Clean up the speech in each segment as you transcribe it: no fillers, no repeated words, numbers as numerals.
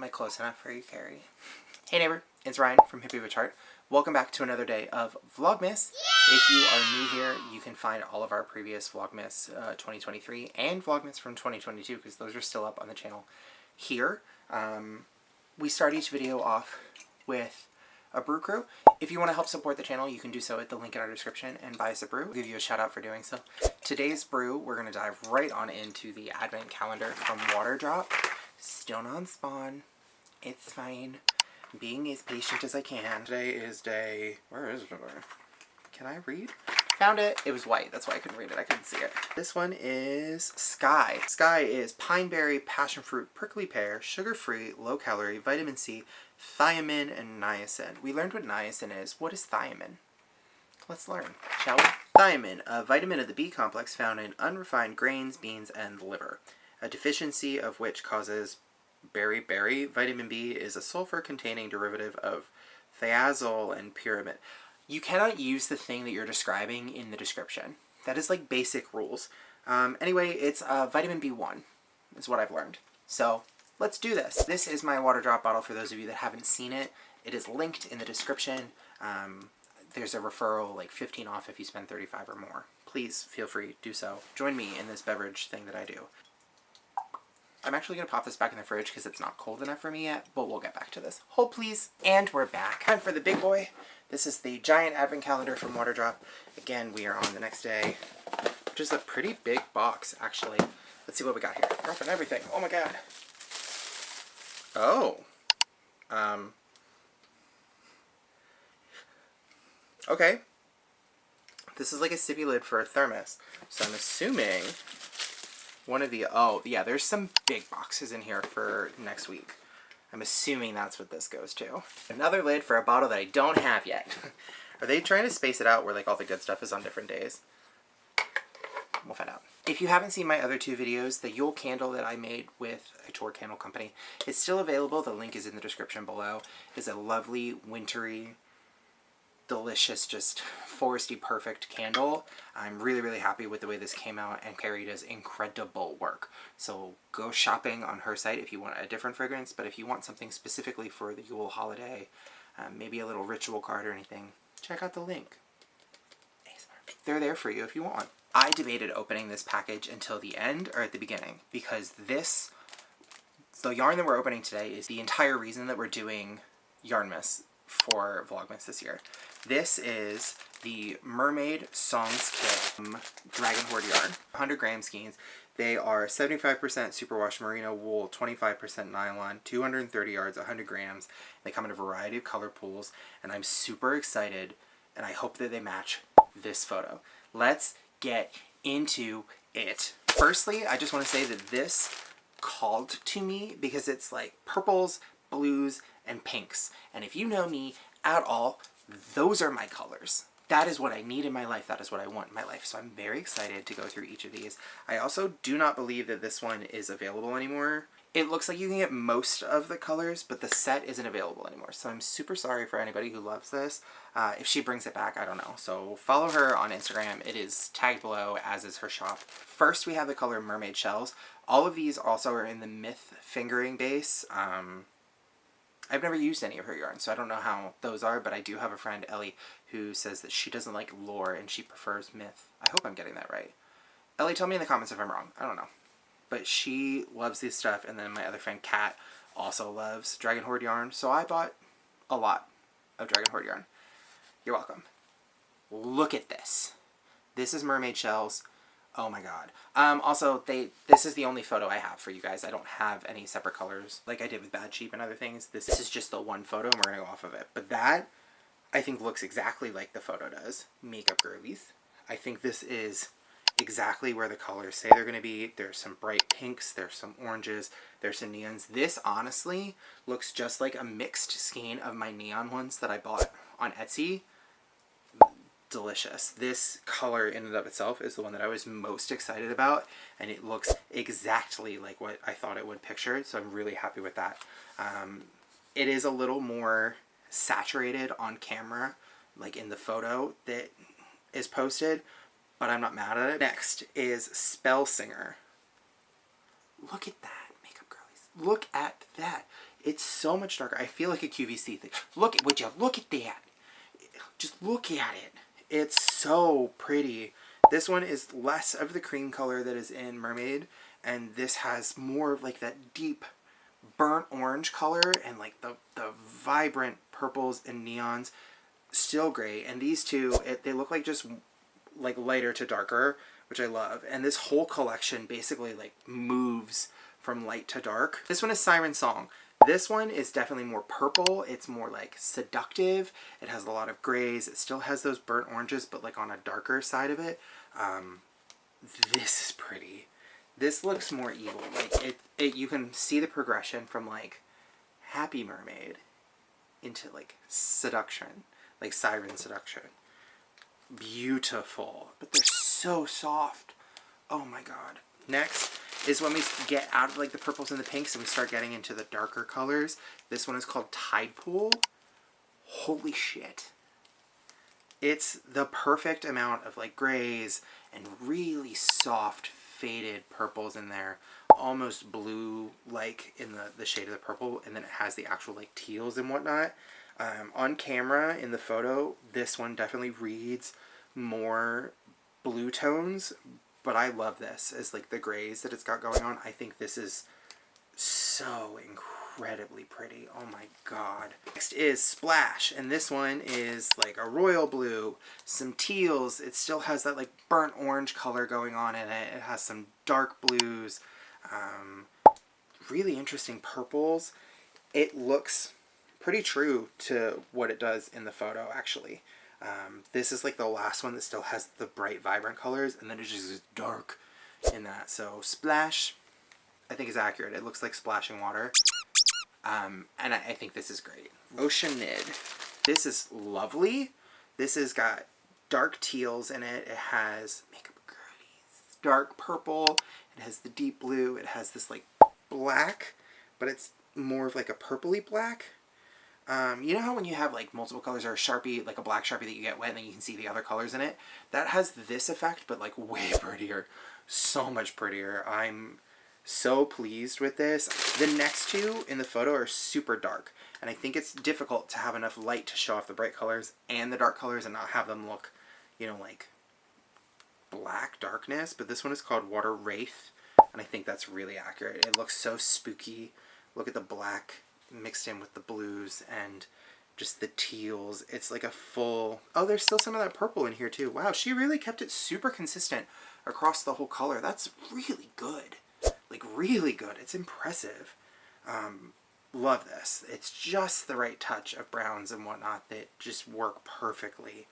Am I close enough for you, Carrie? Hey neighbor, it's Ryan from Hippie Witch Heart. Welcome back to another day of VLOGMAS. If you are new here, you can find all of our previous VLOGMAS 2023 and VLOGMAS from 2022 because those are still up on the channel here. We start each video off with a brew crew. If you want to help support the channel, you can do so at the link in our description and buy us a brew. We'll give you a shout out for doing so. Today's brew, we're going to dive right on into the advent calendar from Waterdrop. Still non-spawn. It's fine. Being as patient as I can. Today is day... Where is it? Can I read? Found it. It was white. That's why I couldn't read it. I couldn't see it. This one is Sky. Sky is pine berry, passion fruit, prickly pear, sugar-free, low-calorie, vitamin C, thiamine, and niacin. We learned what niacin is. What is thiamine? Let's learn, shall we? Thiamine, a vitamin of the B complex found in unrefined grains, beans, and liver. A deficiency of which causes beriberi. Vitamin B is a sulfur-containing derivative of thiazole and pyramid. You cannot use the thing that you're describing in the description. That is like basic rules. Anyway, it's vitamin B1 is what I've learned. So let's do this. This is my Waterdrop bottle for those of you that haven't seen it. It is linked in the description. There's a referral, like 15 off if you spend 35 or more. Please feel free to do so. Join me in this beverage thing that I do. I'm actually going to pop this back in the fridge because it's not cold enough for me yet, but we'll get back to this. Hold please. And we're back. Time for the big boy. This is the giant advent calendar from Waterdrop. Again, we are on the next day, which is a pretty big box, actually. Let's see what we got here. Dropping everything. Oh my god. Oh. Okay. This is like a sippy lid for a thermos. So I'm assuming one of the... Oh, yeah, there's some big boxes in here for next week. I'm assuming that's what this goes to. Another lid for a bottle that I don't have yet. Are they trying to space it out where like all the good stuff is on different days? We'll find out. If you haven't seen my other two videos, the Yule candle that I made with a tour candle company is still available. The link is in the description below. It's a lovely, wintry, delicious, just foresty perfect candle. I'm really, really happy with the way this came out, and Carrie does incredible work. So go shopping on her site if you want a different fragrance, but if you want something specifically for the Yule holiday, maybe a little ritual card or anything, check out the link. They're there for you if you want. I debated opening this package until the end or at the beginning because the yarn that we're opening today is the entire reason that we're doing Yarnmas for Vlogmas this year. This is the Mermaid Songs Kit Dragon Hoard Yarn. 100 gram skeins. They are 75% superwash merino wool, 25% nylon, 230 yards, 100 grams. They come in a variety of color pools, and I'm super excited, and I hope that they match this photo. Let's get into it. Firstly, I just want to say that this called to me because it's like purples, blues, and pinks. And if you know me at all, those are my colors. That is what I need in my life. That is what I want in my life. So I'm very excited to go through each of these. I also do not believe that this one is available anymore. It looks like you can get most of the colors, but the set isn't available anymore. So I'm super sorry for anybody who loves this. If she brings it back, I don't know. So follow her on Instagram. It is tagged below, as is her shop. First, we have the color Mermaid Shells. All of these also are in the Myth fingering base. I've never used any of her yarns, so I don't know how those are, but I do have a friend, Ellie, who says that she doesn't like lore and she prefers Myth. I hope I'm getting that right. Ellie, tell me in the comments if I'm wrong. I don't know. But she loves this stuff, and then my other friend, Kat, also loves Dragon Hoard Yarn, so I bought a lot of Dragon Hoard Yarn. You're welcome. Look at this. This is Mermaid Shells. Oh my god. Also, this is the only photo I have for you guys. I don't have any separate colors like I did with Bad Sheep and other things. This is just the one photo, and we're going to go off of it. But that, I think, looks exactly like the photo does. Makeup girlies. I think this is exactly where the colors say they're going to be. There's some bright pinks, there's some oranges, there's some neons. This, honestly, looks just like a mixed skein of my neon ones that I bought on Etsy. Delicious. This color in and of itself is the one that I was most excited about, and it looks exactly like what I thought it would picture, so I'm really happy with that. It is a little more saturated on camera, like in the photo that is posted, but I'm not mad at it. Next is Spell Singer. Look at that, makeup girlies. Look at that. It's so much darker. I feel like a QVC thing. Look at, would you look at that? Just look at it. It's so pretty. This one is less of the cream color that is in Mermaid, and this has more of like that deep burnt orange color and like the vibrant purples and neons. Still great. And these two, they look like just like lighter to darker, which I love. And this whole collection basically like moves from light to dark. This one is Siren Song. This one is definitely more purple. It's more like seductive. It has a lot of grays. It still has those burnt oranges, but like on a darker side of it. This is pretty. This looks more evil. Like you can see the progression from like Happy Mermaid into like seduction, like siren seduction. Beautiful, but they're so soft. Oh my god. Next is when we get out of like the purples and the pinks and we start getting into the darker colors. This one is called Tide Pool. Holy shit. It's the perfect amount of like grays and really soft faded purples in there. Almost blue like in the shade of the purple, and then it has the actual like teals and whatnot. On camera in the photo, this one definitely reads more blue tones, but I love this as like the grays that it's got going on. I think this is so incredibly pretty. Oh my god. Next is Splash, and this one is like a royal blue, some teals. It still has that like burnt orange color going on in it. It has some dark blues, really interesting purples. It looks pretty true to what it does in the photo, actually. This is like the last one that still has the bright, vibrant colors, and then it's just dark in that. So Splash, I think, is accurate. It looks like splashing water. And I think this is great. Oceanid. This is lovely. This has got dark teals in it. It has Makeup Girlies, dark purple. It has the deep blue. It has this like black, but it's more of like a purpley black. You know how when you have like multiple colors or a Sharpie, like a black Sharpie that you get wet and then you can see the other colors in it? That has this effect, but like way prettier. So much prettier. I'm so pleased with this. The next two in the photo are super dark, and I think it's difficult to have enough light to show off the bright colors and the dark colors and not have them look, you know, like black darkness. But this one is called Water Wraith, and I think that's really accurate. It looks so spooky. Look at the black mixed in with the blues and just the teals. It's like a full... Oh, there's still some of that purple in here too. Wow, she really kept it super consistent across the whole color. That's really good. Like, really good. It's impressive. Love this. It's just the right touch of browns and whatnot that just work perfectly.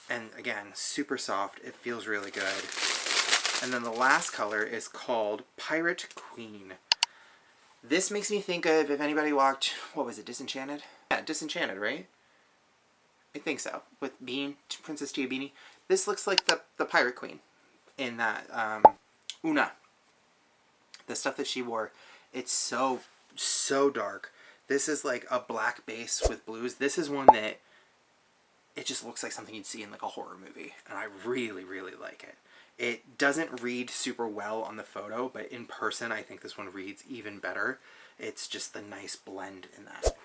And again, super soft. It feels really good. And then the last color is called Pirate Queen. This makes me think of, if anybody watched, what was it, Disenchanted? Yeah, Disenchanted, right? I think so. With Bean, Princess Tia Beanie. This looks like the Pirate Queen in that Una. The stuff that she wore. It's so, so dark. This is like a black base with blues. This is one that it just looks like something you'd see in like a horror movie. And I really, really like it. It doesn't read super well on the photo, but in person I think this one reads even better. It's just the nice blend in that.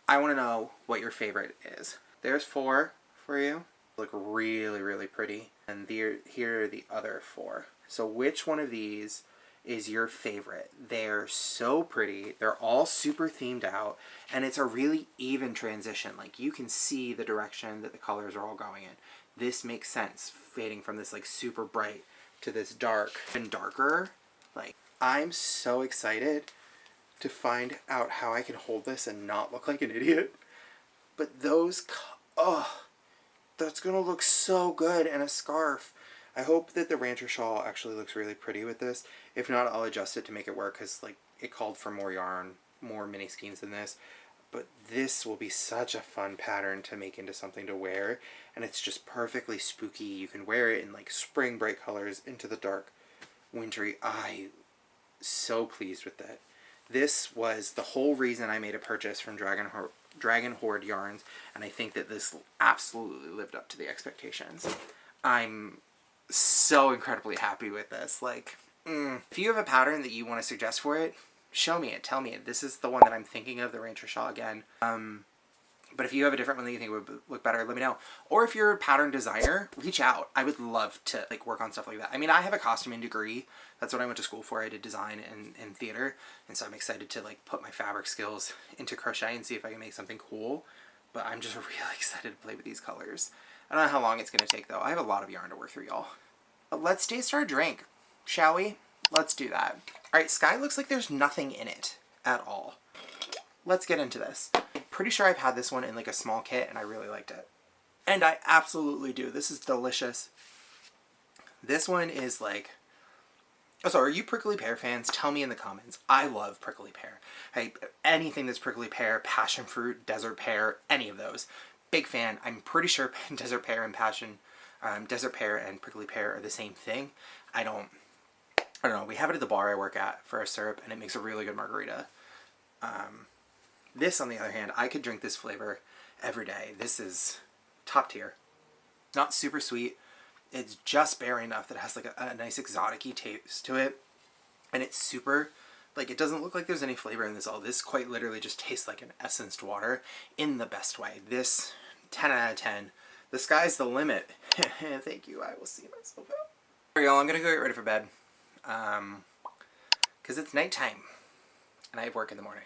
I want to know what your favorite is. There's 4 for you. Look really, really pretty. And here are the other 4. So which one of these is your favorite? They're so pretty. They're all super themed out. And it's a really even transition. Like, you can see the direction that the colors are all going in. This makes sense, fading from this like super bright to this dark and darker. Like, I'm so excited to find out how I can hold this and not look like an idiot. But those, oh, that's gonna look so good in a scarf. I hope that the Rancher shawl actually looks really pretty with this. If not, I'll adjust it to make it work, because like it called for more yarn, more mini skeins than this. But this will be such a fun pattern to make into something to wear. And it's just perfectly spooky. You can wear it in like spring bright colors into the dark wintry. I'm so pleased with that. This was the whole reason I made a purchase from Dragon Hoard Yarns. And I think that this absolutely lived up to the expectations. I'm so incredibly happy with this. Like, if you have a pattern that you want to suggest for it, show me it. Tell me it. This is the one that I'm thinking of, the Rancher Shawl again. But if you have a different one that you think would look better, let me know. Or if you're a pattern designer, reach out. I would love to like work on stuff like that. I mean, I have a costuming degree. That's what I went to school for. I did design and theater. And so I'm excited to like put my fabric skills into crochet and see if I can make something cool. But I'm just really excited to play with these colors. I don't know how long it's going to take though. I have a lot of yarn to work through, y'all. But let's taste our drink, shall we? Let's do that. All right, Sky looks like there's nothing in it at all. Let's get into this. I'm pretty sure I've had this one in like a small kit and I really liked it. And I absolutely do. This is delicious. This one is like... Oh, so are you prickly pear fans? Tell me in the comments. I love prickly pear. Anything that's prickly pear, passion fruit, desert pear, any of those. Big fan. I'm pretty sure desert pear and prickly pear are the same thing. I don't know. We have it at the bar I work at for a syrup and it makes a really good margarita. This, on the other hand, I could drink this flavor every day. This is top tier. Not super sweet. It's just berry enough that it has like a nice exotic-y taste to it. And it's super, like, it doesn't look like there's any flavor in this at all. This quite literally just tastes like an essenced water in the best way. This, 10 out of 10. The sky's the limit. Thank you. I will see myself out. Alright, y'all, I'm going to go get ready for bed. Because it's nighttime. And I have work in the morning.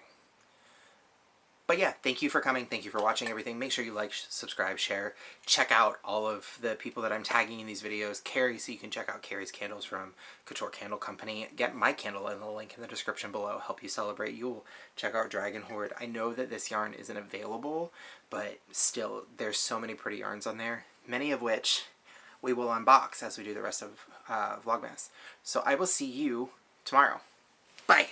But yeah, thank you for coming. Thank you for watching everything. Make sure you like, subscribe, share. Check out all of the people that I'm tagging in these videos. Carrie, so you can check out Carrie's candles from Couture Candle Company. Get my candle in the link in the description below. Help you celebrate Yule. Check out Dragon Hoard. I know that this yarn isn't available, but still, there's so many pretty yarns on there. Many of which we will unbox as we do the rest of Vlogmas. So I will see you tomorrow. Bye!